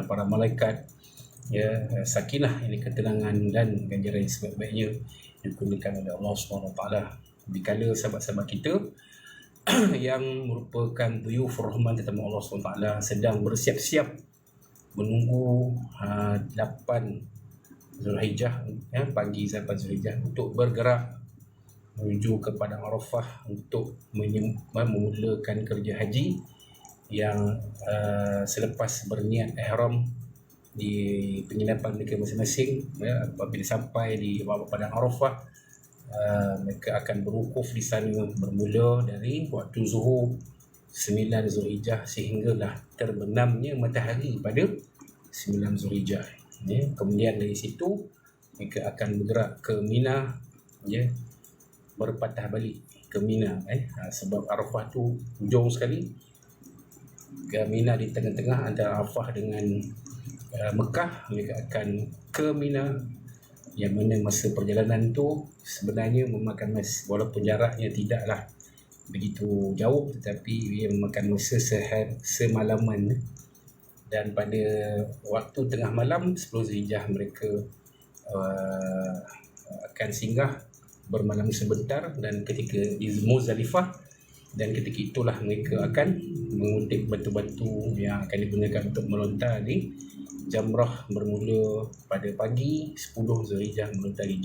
para malaikat, ya, sakinah, ini ketenangan dan ganjaran yang sebaik-baiknya dikurniakan oleh Allah SWT. Dikala sahabat-sahabat kita yang merupakan duyuf rahman tetamu Allah SWT sedang bersiap-siap menunggu 8 Zulhijjah, pagi 8 Zulhijjah, untuk bergerak menuju ke Padang Arafah untuk memulakan kerja haji yang selepas berniat ihram di penginapan mereka masing-masing. Apabila sampai di Padang Arafah, mereka akan berwukuf di sana bermula dari waktu zuhur 9 Zulhijjah sehinggalah terbenamnya matahari pada 9 Zulhijjah. Kemudian dari situ mereka akan bergerak ke Mina, berpatah balik ke Mina, sebab Arafah tu hujung sekali. Ke Mina di tengah-tengah antara Arafah dengan Mekah. Mereka akan ke Mina, yang mana masa perjalanan tu sebenarnya memakan masa, walaupun jaraknya tidaklah begitu jauh, tetapi ia memakan masa semalaman. Dan pada waktu tengah malam 10 Zulhijjah mereka akan singgah bermalam sebentar, dan ketika di Muzdalifah, dan ketika itulah mereka akan mengutip batu-batu yang akan digunakan untuk melontar di Jamrah bermula pada pagi 10 Zulhijjah melontar di